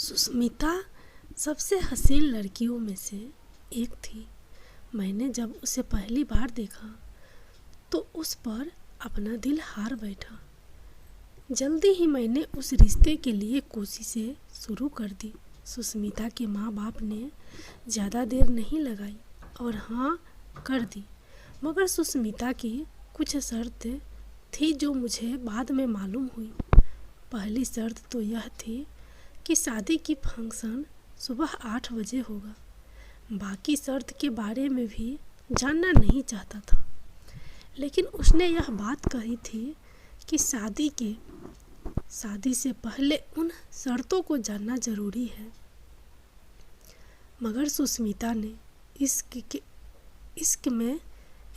सुस्मिता सबसे हसीन लड़कियों में से एक थी। मैंने जब उसे पहली बार देखा तो उस पर अपना दिल हार बैठा। जल्दी ही मैंने उस रिश्ते के लिए कोशिशें शुरू कर दी। सुस्मिता के माँ बाप ने ज़्यादा देर नहीं लगाई और हाँ कर दी, मगर सुस्मिता की कुछ शर्तें थी जो मुझे बाद में मालूम हुई। पहली शर्त तो यह थी कि शादी की फंक्शन सुबह 8 बजे होगा। बाकी शर्त के बारे में भी जानना नहीं चाहता था, लेकिन उसने यह बात कही थी कि शादी से पहले उन शर्तों को जानना ज़रूरी है। मगर सुस्मिता ने इश्क में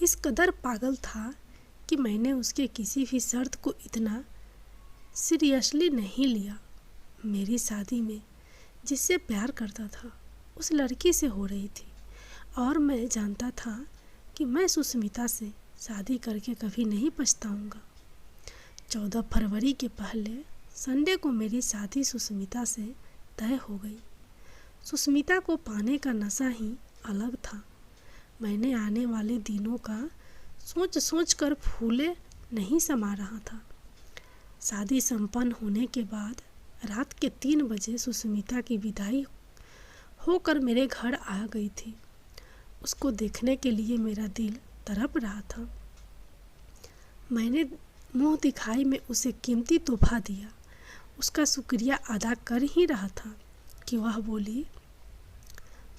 इस कदर पागल था कि मैंने उसके किसी भी शर्त को इतना सीरियसली नहीं लिया। मेरी शादी में जिससे प्यार करता था उस लड़की से हो रही थी और मैं जानता था कि मैं सुस्मिता से शादी करके कभी नहीं पछताऊंगा। 14 फरवरी के पहले संडे को मेरी शादी सुस्मिता से तय हो गई। सुस्मिता को पाने का नशा ही अलग था। मैंने आने वाले दिनों का सोच कर फूले नहीं समा रहा था। शादी संपन्न होने के बाद रात के 3 बजे सुस्मिता की विदाई होकर मेरे घर आ गई थी। उसको देखने के लिए मेरा दिल तड़प रहा था। मैंने मुंह दिखाई में उसे कीमती तोहफा दिया। उसका शुक्रिया अदा कर ही रहा था कि वह बोली,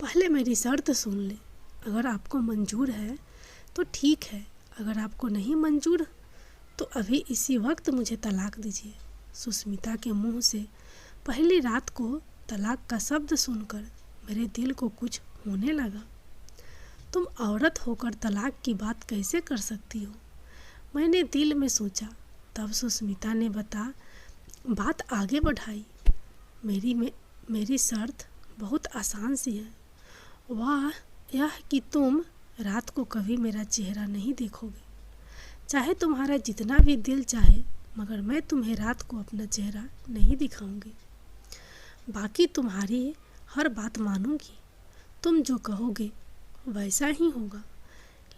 पहले मेरी शर्त सुन ले। अगर आपको मंजूर है तो ठीक है, अगर आपको नहीं मंजूर तो अभी इसी वक्त मुझे तलाक दीजिए। सुस्मिता के मुंह से पहली रात को तलाक का शब्द सुनकर मेरे दिल को कुछ होने लगा। तुम औरत होकर तलाक की बात कैसे कर सकती हो, मैंने दिल में सोचा। तब सुस्मिता ने बात आगे बढ़ाई। मेरी शर्त बहुत आसान सी है, वह यह कि तुम रात को कभी मेरा चेहरा नहीं देखोगे। चाहे तुम्हारा जितना भी दिल चाहे, मगर मैं तुम्हें रात को अपना चेहरा नहीं दिखाऊंगी। बाकी तुम्हारी हर बात मानूंगी, तुम जो कहोगे वैसा ही होगा।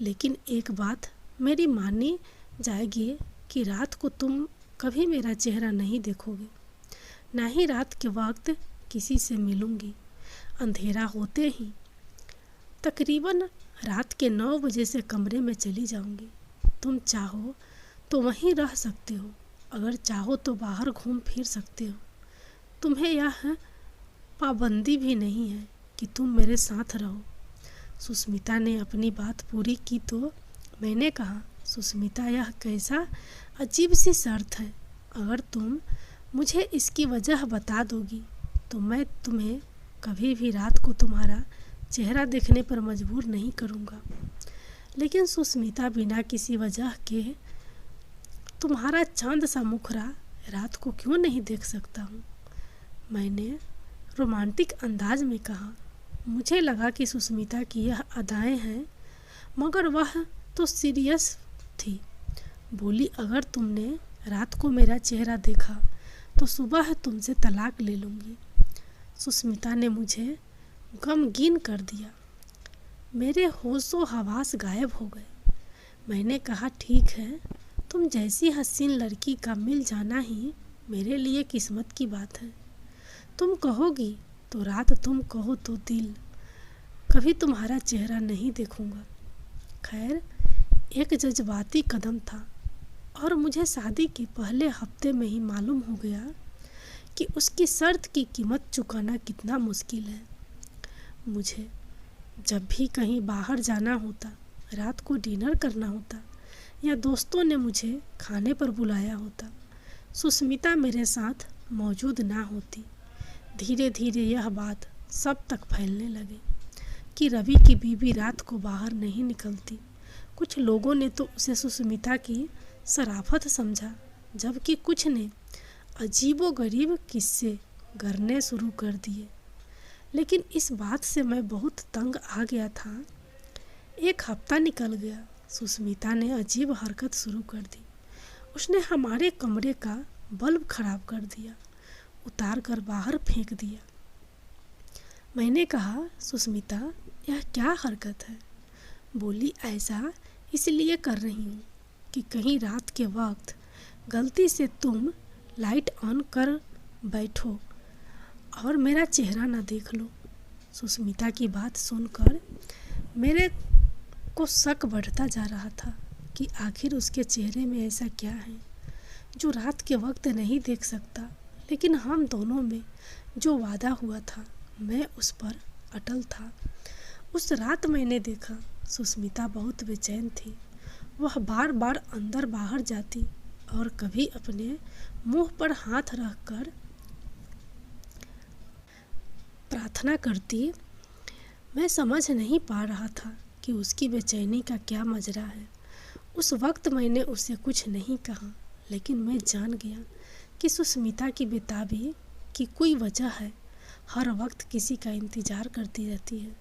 लेकिन एक बात मेरी मानी जाएगी कि रात को तुम कभी मेरा चेहरा नहीं देखोगे, ना ही रात के वक्त किसी से मिलूंगी। अंधेरा होते ही तकरीबन रात के 9 बजे से कमरे में चली जाऊंगी। तुम चाहो तो वहीं रह सकते हो, अगर चाहो तो बाहर घूम फिर सकते हो। तुम्हें यह पाबंदी भी नहीं है कि तुम मेरे साथ रहो। सुस्मिता ने अपनी बात पूरी की तो मैंने कहा, सुस्मिता यह कैसा अजीब सी शर्त है। अगर तुम मुझे इसकी वजह बता दोगी तो मैं तुम्हें कभी भी रात को तुम्हारा चेहरा देखने पर मजबूर नहीं करूँगा। लेकिन सुस्मिता, बिना किसी वजह के तुम्हारा चांद सा मुखरा रात को क्यों नहीं देख सकता हूँ, मैंने रोमांटिक अंदाज में कहा। मुझे लगा कि सुस्मिता की यह अदाएं हैं, मगर वह तो सीरियस थी। बोली, अगर तुमने रात को मेरा चेहरा देखा तो सुबह तुमसे तलाक ले लूँगी। सुस्मिता ने मुझे गमगीन कर दिया। मेरे होशो हवास गायब हो गए। मैंने कहा, ठीक है, तुम जैसी हसीन लड़की का मिल जाना ही मेरे लिए किस्मत की बात है। तुम कहोगी तो रात, तुम कहो तो दिल, कभी तुम्हारा चेहरा नहीं देखूंगा। खैर, एक जज्बाती कदम था और मुझे शादी के पहले हफ्ते में ही मालूम हो गया कि उसकी शर्त की कीमत चुकाना कितना मुश्किल है। मुझे जब भी कहीं बाहर जाना होता, रात को डिनर करना होता या दोस्तों ने मुझे खाने पर बुलाया होता, सुस्मिता मेरे साथ मौजूद ना होती। धीरे धीरे यह बात सब तक फैलने लगी कि रवि की बीवी रात को बाहर नहीं निकलती। कुछ लोगों ने तो उसे सुस्मिता की शराफत समझा, जबकि कुछ ने अजीबोगरीब किस्से गढ़ने शुरू कर दिए। लेकिन इस बात से मैं बहुत तंग आ गया था। एक हफ्ता निकल गया। सुस्मिता ने अजीब हरकत शुरू कर दी। उसने हमारे कमरे का बल्ब खराब कर दिया, उतार कर बाहर फेंक दिया। मैंने कहा, सुस्मिता, यह क्या हरकत है? बोली, ऐसा इसलिए कर रही हूँ कि कहीं रात के वक्त गलती से तुम लाइट ऑन कर बैठो और मेरा चेहरा ना देख लो। सुस्मिता की बात सुनकर मेरे को शक बढ़ता जा रहा था कि आखिर उसके चेहरे में ऐसा क्या है जो रात के वक्त नहीं देख सकता। लेकिन हम दोनों में जो वादा हुआ था मैं उस पर अटल था। उस रात मैंने देखा सुस्मिता बहुत बेचैन थी। वह बार बार अंदर बाहर जाती और कभी अपने मुंह पर हाथ रखकर प्रार्थना करती। मैं समझ नहीं पा रहा था कि उसकी बेचैनी का क्या मजरा है। उस वक्त मैंने उसे कुछ नहीं कहा, लेकिन मैं जान गया कि सुस्मिता की बेताबी की कोई वजह है। हर वक्त किसी का इंतज़ार करती रहती है।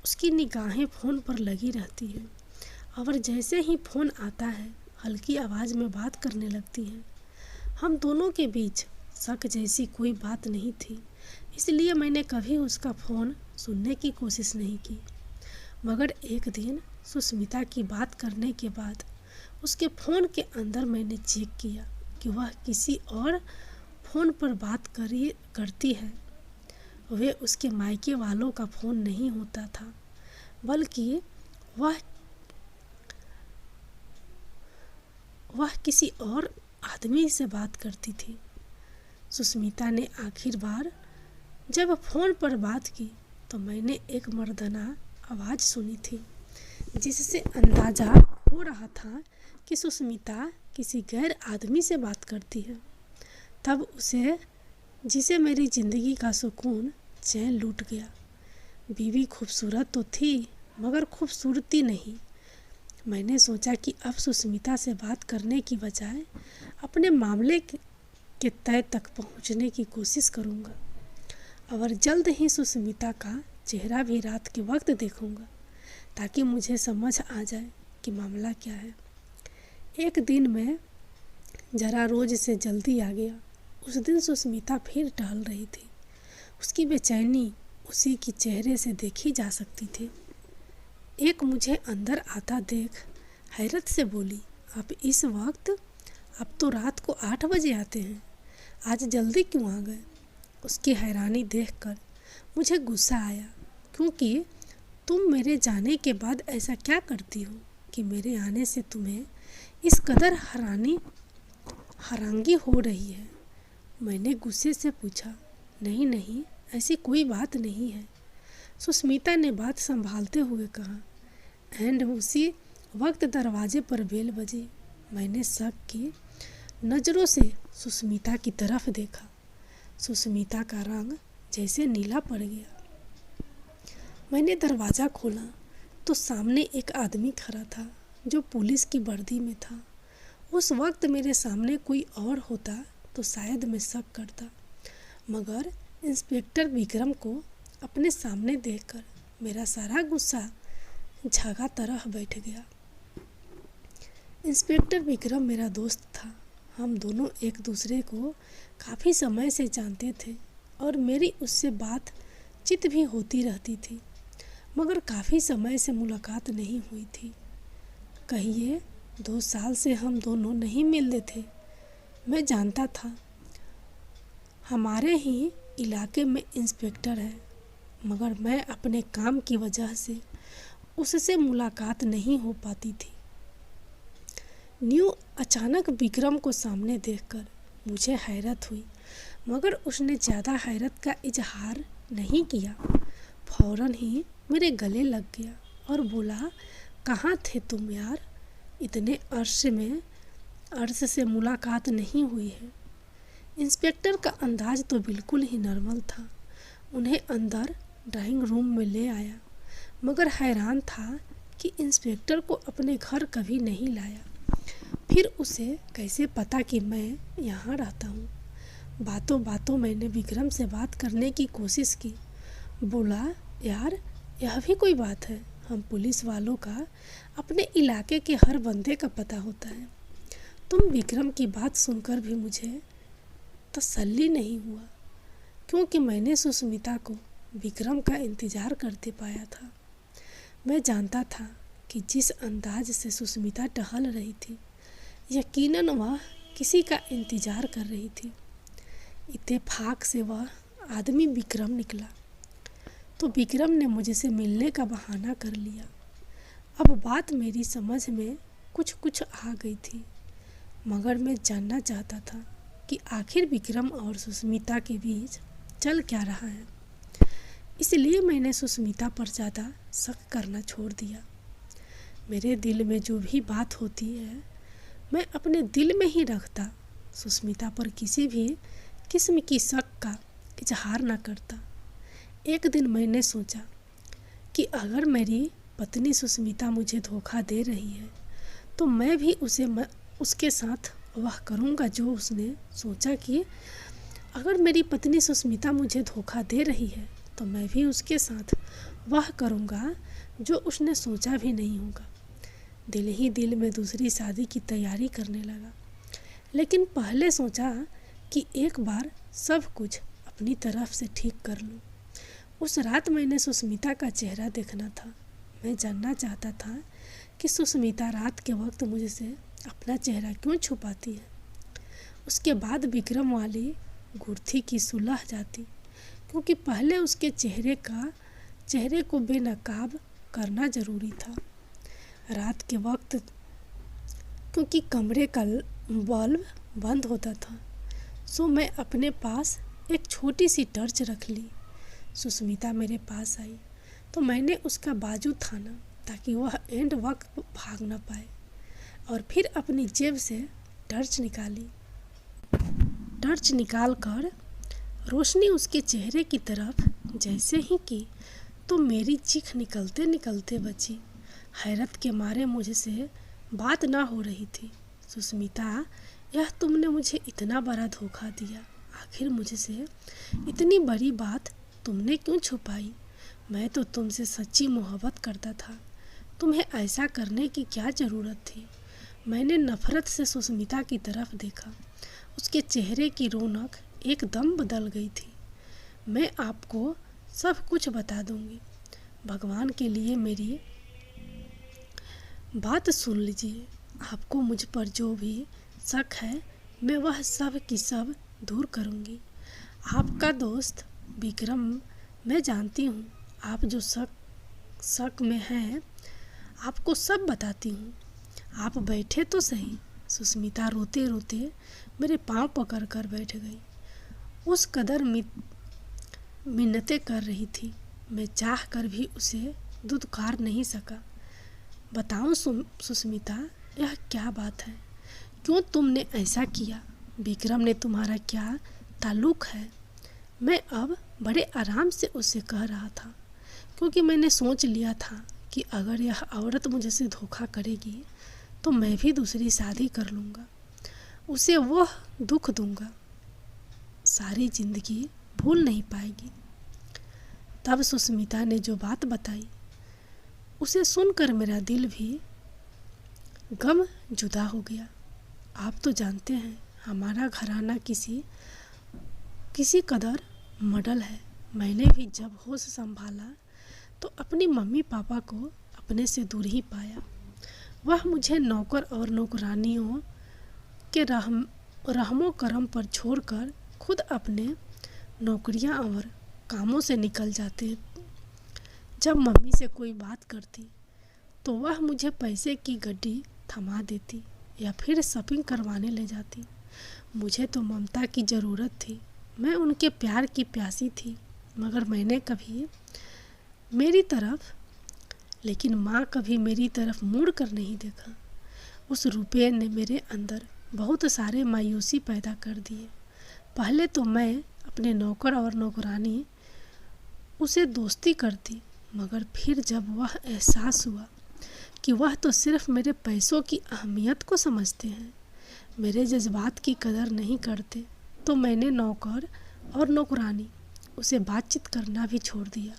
उसकी निगाहें फ़ोन पर लगी रहती हैं और जैसे ही फ़ोन आता है हल्की आवाज़ में बात करने लगती है। हम दोनों के बीच शक जैसी कोई बात नहीं थी, इसलिए मैंने कभी उसका फ़ोन सुनने की कोशिश नहीं की। मगर एक दिन सुस्मिता की बात करने के बाद उसके फ़ोन के अंदर मैंने चेक किया कि वह किसी और फ़ोन पर बात करती है। वह उसके मायके वालों का फ़ोन नहीं होता था, बल्कि वह किसी और आदमी से बात करती थी। सुस्मिता ने आखिर बार जब फ़ोन पर बात की तो मैंने एक मर्दाना आवाज़ सुनी थी, जिससे अंदाज़ा हो रहा था कि सुस्मिता किसी गैर आदमी से बात करती है। तब जिसे मेरी ज़िंदगी का सुकून चैन लूट गया। बीवी खूबसूरत तो थी, मगर खूबसूरती नहीं। मैंने सोचा कि अब सुस्मिता से बात करने की बजाय अपने मामले के तय तक पहुंचने की कोशिश करूंगा और जल्द ही सुस्मिता का चेहरा भी रात के वक्त देखूंगा, ताकि मुझे समझ आ जाए कि मामला क्या है। एक दिन मैं जरा रोज से जल्दी आ गया। उस दिन सुस्मिता फिर टहल रही थी। उसकी बेचैनी उसी के चेहरे से देखी जा सकती थी। एक मुझे अंदर आता देख हैरत से बोली, आप इस वक्त? अब तो रात को 8 बजे आते हैं, आज जल्दी क्यों आ गए? उसकी हैरानी देखकर मुझे गुस्सा आया, क्योंकि तुम मेरे जाने के बाद ऐसा क्या करती हो कि मेरे आने से तुम्हें इस कदर हैरानगी हो रही है। मैंने गुस्से से पूछा, नहीं, ऐसी कोई बात नहीं है। सुस्मिता ने बात संभालते हुए कहा। एंड उसी वक्त दरवाजे पर बेल बजी। मैंने शक की नज़रों से सुस्मिता की तरफ देखा। सुस्मिता का रंग जैसे नीला पड़ गया। मैंने दरवाज़ा खोला तो सामने एक आदमी खड़ा था जो पुलिस की वर्दी में था। उस वक्त मेरे सामने कोई और होता तो शायद मैं शक करता, मगर इंस्पेक्टर विक्रम को अपने सामने देखकर मेरा सारा गुस्सा झागा तरह बैठ गया। इंस्पेक्टर विक्रम मेरा दोस्त था। हम दोनों एक दूसरे को काफ़ी समय से जानते थे और मेरी उससे बातचीत भी होती रहती थी, मगर काफ़ी समय से मुलाकात नहीं हुई थी। कहिए 2 साल से हम दोनों नहीं मिलते थे। मैं जानता था हमारे ही इलाके में इंस्पेक्टर है, मगर मैं अपने काम की वजह से उससे मुलाकात नहीं हो पाती थी। अचानक विक्रम को सामने देखकर मुझे हैरत हुई, मगर उसने ज़्यादा हैरत का इजहार नहीं किया। फौरन ही मेरे गले लग गया और बोला, कहाँ थे तुम यार? इतने अर्श से मुलाकात नहीं हुई है। इंस्पेक्टर का अंदाज तो बिल्कुल ही नॉर्मल था। उन्हें अंदर ड्राइंग रूम में ले आया, मगर हैरान था कि इंस्पेक्टर को अपने घर कभी नहीं लाया। फिर उसे कैसे पता कि मैं यहाँ रहता हूँ? बातों बातों मैंने विक्रम से बात करने की कोशिश की। बोला, यार यह भी कोई बात है? हम पुलिस वालों का अपने इलाके के हर बंदे का पता होता है। तुम विक्रम की बात सुनकर भी मुझे तसल्ली नहीं हुआ, क्योंकि मैंने सुस्मिता को विक्रम का इंतज़ार करते पाया था। मैं जानता था कि जिस अंदाज से सुष्मिता टहल रही थी, यकीनन वह किसी का इंतज़ार कर रही थी। इत्तेफाक से वह आदमी विक्रम निकला, तो विक्रम ने मुझसे मिलने का बहाना कर लिया। अब बात मेरी समझ में कुछ कुछ आ गई थी, मगर मैं जानना चाहता था कि आखिर विक्रम और सुष्मिता के बीच चल क्या रहा है। इसलिए मैंने सुष्मिता पर ज़्यादा शक करना छोड़ दिया। मेरे दिल में जो भी बात होती है मैं अपने दिल में ही रखता, सुष्मिता पर किसी भी किस्म की शक का इजहार न करता। एक दिन मैंने सोचा कि अगर मेरी पत्नी सुष्मिता मुझे धोखा दे रही है तो मैं भी उसके साथ वह करूँगा जो उसने सोचा कि अगर मेरी पत्नी सुष्मिता मुझे धोखा दे रही है तो मैं भी उसके साथ वह करूँगा जो उसने सोचा भी नहीं होगा। दिल ही दिल में दूसरी शादी की तैयारी करने लगा, लेकिन पहले सोचा कि एक बार सब कुछ अपनी तरफ से ठीक कर लूँ। उस रात मैंने सुष्मिता का चेहरा देखना था। मैं जानना चाहता था कि सुष्मिता रात के वक्त मुझसे अपना चेहरा क्यों छुपाती है। उसके बाद विक्रम वाली गुत्थी की सुलह जाती, क्योंकि पहले उसके चेहरे को बेनकाब करना ज़रूरी था। रात के वक्त क्योंकि कमरे का बल्ब बंद होता था, सो मैं अपने पास एक छोटी सी टॉर्च रख ली। सुष्मिता मेरे पास आई तो मैंने उसका बाजू थाना ताकि वह एंड वक्त भाग न पाए, और फिर अपनी जेब से टॉर्च निकाली। टॉर्च निकालकर रोशनी उसके चेहरे की तरफ जैसे ही की तो मेरी चीख निकलते निकलते बची। हैरत के मारे मुझसे बात ना हो रही थी। सुष्मिता, यह तुमने मुझे इतना बड़ा धोखा दिया, आखिर मुझसे इतनी बड़ी बात तुमने क्यों छुपाई? मैं तो तुमसे सच्ची मोहब्बत करता था, तुम्हें ऐसा करने की क्या ज़रूरत थी? मैंने नफ़रत से सुष्मिता की तरफ देखा। उसके चेहरे की रौनक एकदम बदल गई थी। मैं आपको सब कुछ बता दूंगी, भगवान के लिए मेरी बात सुन लीजिए। आपको मुझ पर जो भी शक है मैं वह सब की सब दूर करूंगी। आपका दोस्त विक्रम, मैं जानती हूँ आप जो शक में हैं, आपको सब बताती हूँ। आप बैठे तो सही। सुष्मिता रोते रोते मेरे पांव पकड़ कर बैठ गई। उस कदर मिन्नतें कर रही थी, मैं चाह कर भी उसे दुत्कार नहीं सका। बताऊं सुष्मिता, यह क्या बात है? क्यों तुमने ऐसा किया? विक्रम ने तुम्हारा क्या ताल्लुक है? मैं अब बड़े आराम से उससे कह रहा था, क्योंकि मैंने सोच लिया था कि अगर यह औरत मुझसे धोखा करेगी तो मैं भी दूसरी शादी कर लूँगा, उसे वह दुख दूँगा, सारी ज़िंदगी भूल नहीं पाएगी। तब सुष्मिता ने जो बात बताई उसे सुनकर मेरा दिल भी गम जुदा हो गया। आप तो जानते हैं हमारा घराना किसी कदर मॉडल है। मैंने भी जब होश संभाला तो अपनी मम्मी पापा को अपने से दूर ही पाया। वह मुझे नौकर और नौकरानियों के रहमो करम पर छोड़कर खुद अपने नौकरियां और कामों से निकल जाते। जब मम्मी से कोई बात करती तो वह मुझे पैसे की गड्डी थमा देती या फिर शॉपिंग करवाने ले जाती। मुझे तो ममता की ज़रूरत थी, मैं उनके प्यार की प्यासी थी, मगर मैंने कभी लेकिन माँ कभी मेरी तरफ मुड़ कर नहीं देखा। उस रुपये ने मेरे अंदर बहुत सारे मायूसी पैदा कर दिए। पहले तो मैं अपने नौकर और नौकरानी उसे दोस्ती करती, मगर फिर जब वह एहसास हुआ कि वह तो सिर्फ मेरे पैसों की अहमियत को समझते हैं, मेरे जज्बात की कदर नहीं करते, तो मैंने नौकर और नौकरानी उसे बातचीत करना भी छोड़ दिया।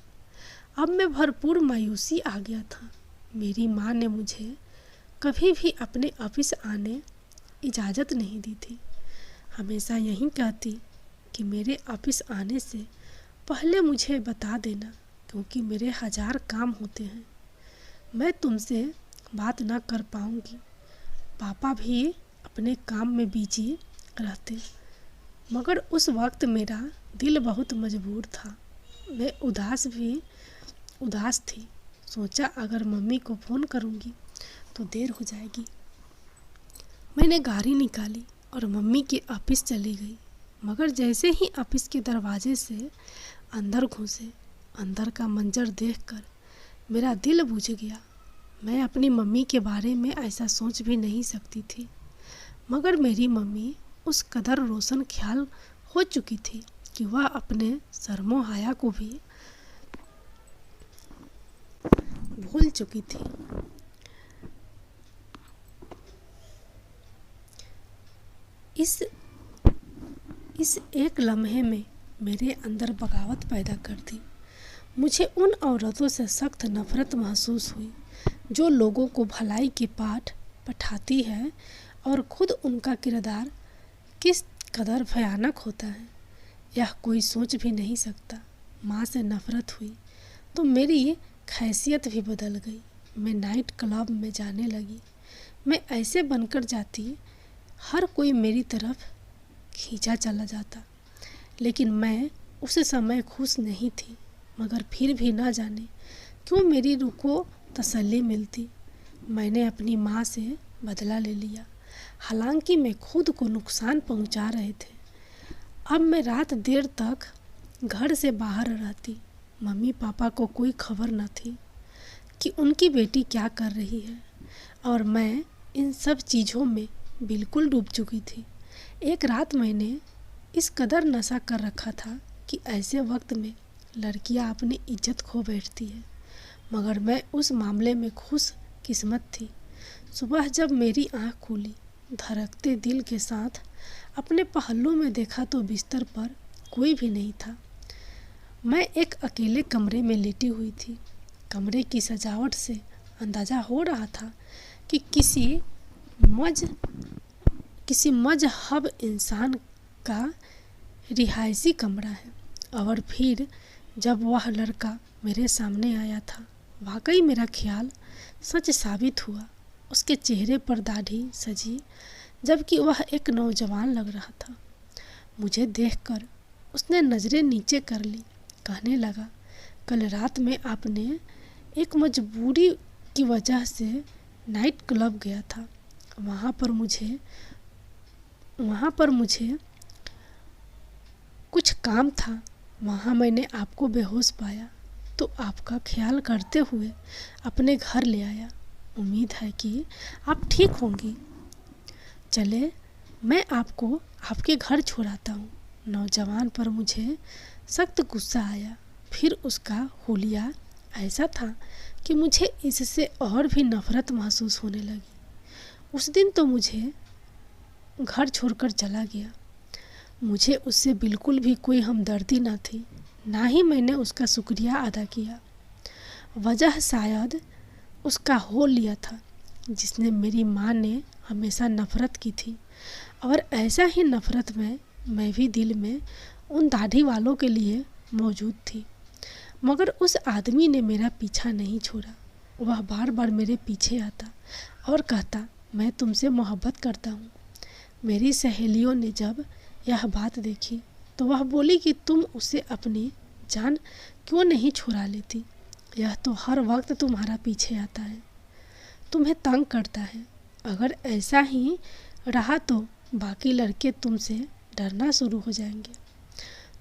अब मैं भरपूर मायूसी आ गया था। मेरी माँ ने मुझे कभी भी अपने ऑफिस आने इजाज़त नहीं दी थी। हमेशा यही कहती कि मेरे ऑफिस आने से पहले मुझे बता देना, क्योंकि मेरे 1000 काम होते हैं। मैं तुमसे बात ना कर पाऊँगी। पापा भी अपने काम में बिजी रहते, मगर उस वक्त मेरा दिल बहुत मजबूर था। मैं उदास थी। सोचा अगर मम्मी को फ़ोन करूँगी तो देर हो जाएगी। मैंने गाड़ी निकाली और मम्मी के ऑफिस चली गई। मगर जैसे ही ऑफिस के दरवाजे से अंदर घुसे, अंदर का मंजर देखकर मेरा दिल बुझ गया। मैं अपनी मम्मी के बारे में ऐसा सोच भी नहीं सकती थी, मगर मेरी मम्मी उस कदर रोशन ख्याल हो चुकी थी कि वह अपने शर्मो हया को भी भूल चुकी थी। इस एक लम्हे में मेरे अंदर बगावत पैदा कर दी। मुझे उन औरतों से सख्त नफरत महसूस हुई जो लोगों को भलाई के पाठ पढ़ाती है और खुद उनका किरदार किस कदर भयानक होता है यह कोई सोच भी नहीं सकता। माँ से नफरत हुई तो मेरी हैसियत भी बदल गई। मैं नाइट क्लब में जाने लगी। मैं ऐसे बनकर जाती हर कोई मेरी तरफ खींचा चला जाता, लेकिन मैं उस समय खुश नहीं थी। मगर फिर भी ना जाने क्यों मेरी रूह को तसल्ली मिलती। मैंने अपनी माँ से बदला ले लिया, हालांकि मैं खुद को नुकसान पहुँचा रहे थे। अब मैं रात देर तक घर से बाहर रहती। मम्मी पापा को कोई खबर न थी कि उनकी बेटी क्या कर रही है, और मैं इन सब चीज़ों में बिल्कुल डूब चुकी थी। एक रात मैंने इस कदर नशा कर रखा था कि ऐसे वक्त में लड़कियां अपनी इज्जत खो बैठती है, मगर मैं उस मामले में खुश किस्मत थी। सुबह जब मेरी आँख खुली, धड़कते दिल के साथ अपने पहलू में देखा तो बिस्तर पर कोई भी नहीं था। मैं एक अकेले कमरे में लेटी हुई थी। कमरे की सजावट से अंदाज़ा हो रहा था कि किसी मजहब इंसान का रिहायशी कमरा है। और फिर जब वह लड़का मेरे सामने आया था, वाकई मेरा ख्याल सच साबित हुआ। उसके चेहरे पर दाढ़ी सजी, जबकि वह एक नौजवान लग रहा था। मुझे देखकर उसने नज़रें नीचे कर ली। कहने लगा, कल रात में आपने एक मजबूरी की वजह से नाइट क्लब गया था। वहाँ पर मुझे कुछ काम था। वहाँ मैंने आपको बेहोश पाया तो आपका ख्याल करते हुए अपने घर ले आया। उम्मीद है कि आप ठीक होंगी। चले, मैं आपको आपके घर छोड़ाता हूँ। नौजवान पर मुझे सख्त गुस्सा आया। फिर उसका हुलिया ऐसा था कि मुझे इससे और भी नफरत महसूस होने लगी। उस दिन तो मुझे घर छोड़कर चला गया। मुझे उससे बिल्कुल भी कोई हमदर्दी न थी, ना ही मैंने उसका शुक्रिया अदा किया। वजह शायद उसका हो लिया था जिसने मेरी माँ ने हमेशा नफरत की थी, और ऐसा ही नफरत में मैं भी दिल में उन दाढ़ी वालों के लिए मौजूद थी। मगर उस आदमी ने मेरा पीछा नहीं छोड़ा। वह बार बार मेरे पीछे आता और कहता, मैं तुमसे मोहब्बत करता हूँ। मेरी सहेलियों ने जब यह बात देखी तो वह बोली कि तुम उसे अपनी जान क्यों नहीं छुड़ा लेती। यह तो हर वक्त तुम्हारा पीछे आता है, तुम्हें तंग करता है। अगर ऐसा ही रहा तो बाकी लड़के तुमसे डरना शुरू हो जाएंगे।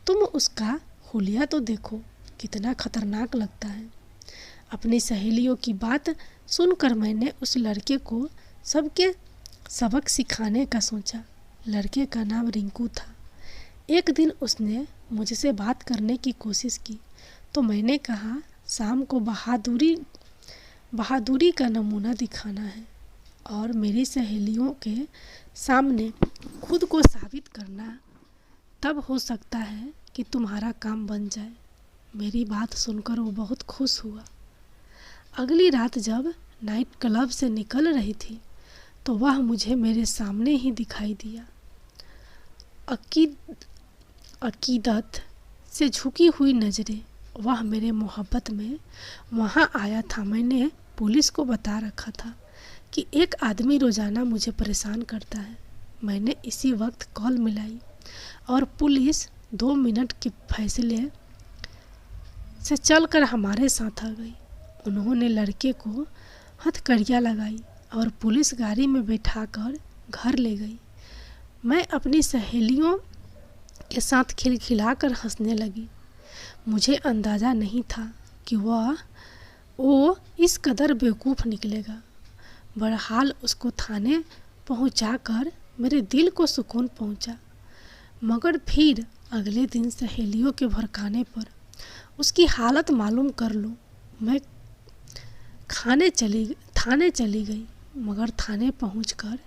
तुम उसका हुलिया तो देखो, कितना खतरनाक लगता है। अपनी सहेलियों की बात सुनकर मैंने उस लड़के को सबके सबक सिखाने का सोचा। लड़के का नाम रिंकू था। एक दिन उसने मुझसे बात करने की कोशिश की तो मैंने कहा, शाम को बहादुरी का नमूना दिखाना है और मेरी सहेलियों के सामने खुद को साबित करना, तब हो सकता है कि तुम्हारा काम बन जाए। मेरी बात सुनकर वो बहुत खुश हुआ। अगली रात जब नाइट क्लब से निकल रही थी तो वह मुझे मेरे सामने ही दिखाई दिया। अकीदत से झुकी हुई नज़रें। वह मेरे मोहब्बत में वहाँ आया था। मैंने पुलिस को बता रखा था कि एक आदमी रोज़ाना मुझे परेशान करता है। मैंने इसी वक्त कॉल मिलाई और पुलिस 2 मिनट के फैसले से चलकर हमारे साथ आ गई। उन्होंने लड़के को हथकड़ियाँ लगाई और पुलिस गाड़ी में बैठाकर घर ले गई। मैं अपनी सहेलियों के साथ खिलखिलाकर हंसने लगी। मुझे अंदाज़ा नहीं था कि वो इस कदर बेवकूफ़ निकलेगा। बहरहाल उसको थाने पहुंचाकर मेरे दिल को सुकून पहुंचा। मगर फिर अगले दिन सहेलियों के भड़काने पर उसकी हालत मालूम कर लूं, मैं थाने चली गई। मगर थाने पहुंचकर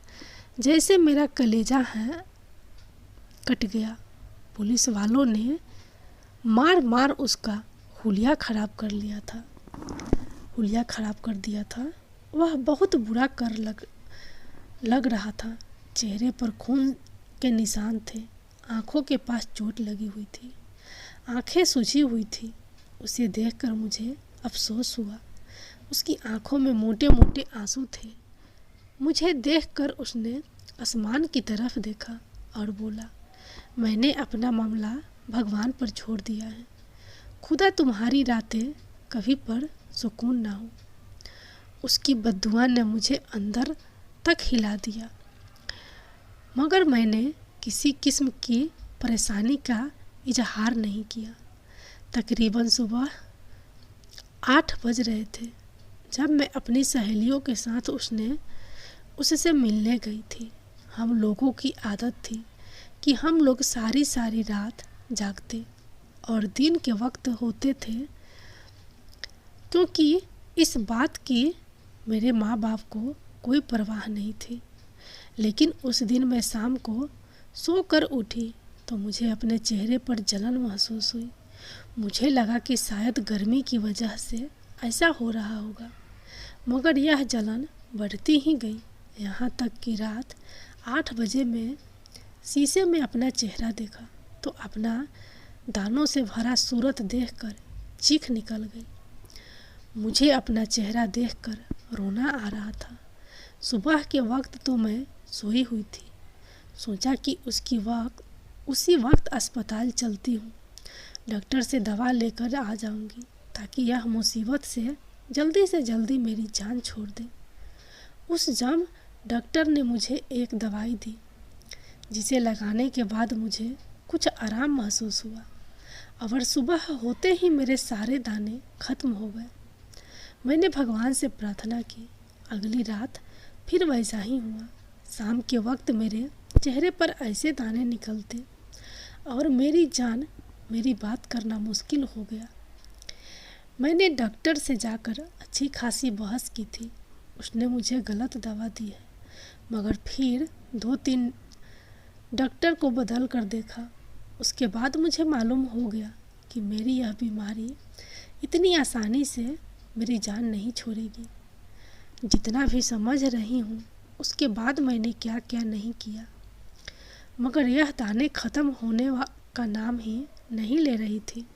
जैसे मेरा कलेजा है कट गया। पुलिस वालों ने मार मार उसका हुलिया खराब कर दिया था। वह बहुत बुरा कर लग रहा था। चेहरे पर खून के निशान थे। आंखों के पास चोट लगी हुई थी। आंखें सूजी हुई थी। उसे देखकर मुझे अफसोस हुआ। उसकी आंखों में मोटे मोटे आंसू थे। मुझे देखकर उसने आसमान की तरफ देखा और बोला, मैंने अपना मामला भगवान पर छोड़ दिया है। खुदा तुम्हारी रातें कभी पर सुकून ना हो। उसकी बद्दुआ ने मुझे अंदर तक हिला दिया। मगर मैंने किसी किस्म की परेशानी का इजहार नहीं किया। तकरीबन सुबह 8 बज रहे थे जब मैं अपनी सहेलियों के साथ उससे मिलने गई थी। हम लोगों की आदत थी कि हम लोग सारी सारी रात जागते और दिन के वक्त होते थे, क्योंकि इस बात की मेरे माँ बाप को कोई परवाह नहीं थी। लेकिन उस दिन मैं शाम को सोकर उठी तो मुझे अपने चेहरे पर जलन महसूस हुई। मुझे लगा कि शायद गर्मी की वजह से ऐसा हो रहा होगा, मगर यह जलन बढ़ती ही गई। यहाँ तक कि रात 8 बजे मैं शीशे में अपना चेहरा देखा तो अपना दानों से भरा सूरत देखकर चीख निकल गई। मुझे अपना चेहरा देखकर रोना आ रहा था। सुबह के वक्त तो मैं सोई हुई थी। सोचा कि उसी वक्त अस्पताल चलती हूँ। डॉक्टर से दवा लेकर आ जाऊंगी ताकि यह मुसीबत से जल्दी मेरी जान छोड़ दे। उस जम डॉक्टर ने मुझे एक दवाई दी जिसे लगाने के बाद मुझे कुछ आराम महसूस हुआ। और सुबह होते ही मेरे सारे दाने खत्म हो गए। मैंने भगवान से प्रार्थना की। अगली रात फिर वैसा ही हुआ। शाम के वक्त मेरे चेहरे पर ऐसे दाने निकलते और मेरी बात करना मुश्किल हो गया। मैंने डॉक्टर से जाकर अच्छी खासी बहस की थी। उसने मुझे गलत दवा दी है, मगर फिर 2-3 डॉक्टर को बदल कर देखा। उसके बाद मुझे मालूम हो गया कि मेरी यह बीमारी इतनी आसानी से मेरी जान नहीं छोड़ेगी। जितना भी समझ रही हूँ उसके बाद मैंने क्या क्या नहीं किया, मगर यह दाने ख़त्म होने का नाम ही नहीं ले रही थी।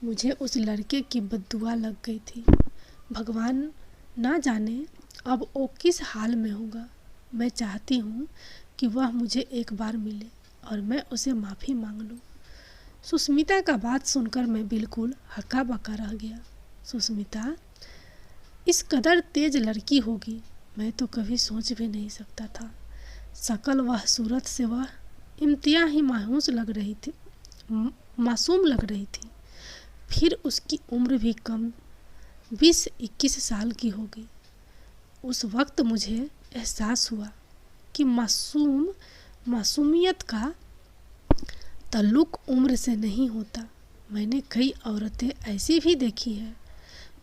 मुझे उस लड़के की बद्दुआ लग गई थी। भगवान ना जाने अब वो किस हाल में होगा। मैं चाहती हूँ कि वह मुझे एक बार मिले और मैं उसे माफ़ी मांग लूँ। सुष्मिता का बात सुनकर मैं बिल्कुल हक्का बक्का रह गया। सुष्मिता इस कदर तेज लड़की होगी मैं तो कभी सोच भी नहीं सकता था। शक्ल वह सूरत से वह इम्तिया ही मासूम लग रही थी। फिर उसकी उम्र भी कम 20-21 साल की होगी। उस वक्त मुझे एहसास हुआ कि मासूमियत का ताल्लुक उम्र से नहीं होता। मैंने कई औरतें ऐसी भी देखी है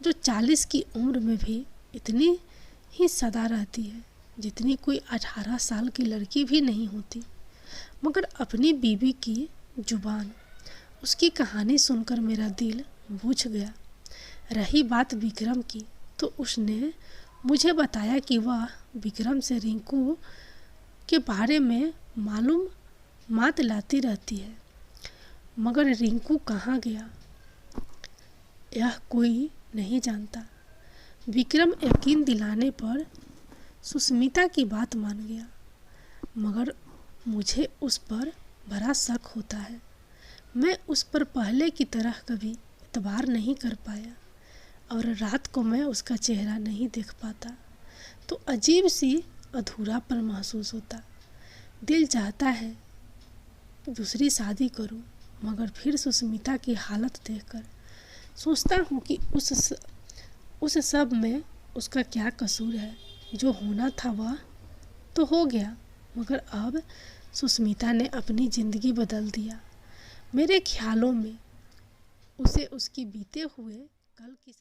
जो 40 की उम्र में भी इतनी ही सदा रहती है जितनी कोई 18 साल की लड़की भी नहीं होती। मगर अपनी बीवी की जुबान, उसकी कहानी सुनकर मेरा दिल बुझ गया। रही बात विक्रम की, तो उसने मुझे बताया कि वह विक्रम से रिंकू के बारे में मालूमात लाती रहती है। मगर रिंकू कहाँ गया यह कोई नहीं जानता। विक्रम यकीन दिलाने पर सुस्मिता की बात मान गया, मगर मुझे उस पर बड़ा शक होता है। मैं उस पर पहले की तरह कभी एतबार नहीं कर पाया और रात को मैं उसका चेहरा नहीं देख पाता तो अजीब सी अधूरापन महसूस होता। दिल चाहता है दूसरी शादी करूं, मगर फिर सुस्मिता की हालत देखकर सोचता हूं कि उस सब में उसका क्या कसूर है। जो होना था वह तो हो गया, मगर अब सुस्मिता ने अपनी ज़िंदगी बदल दिया। मेरे ख्यालों में उसे उसकी बीते हुए कल की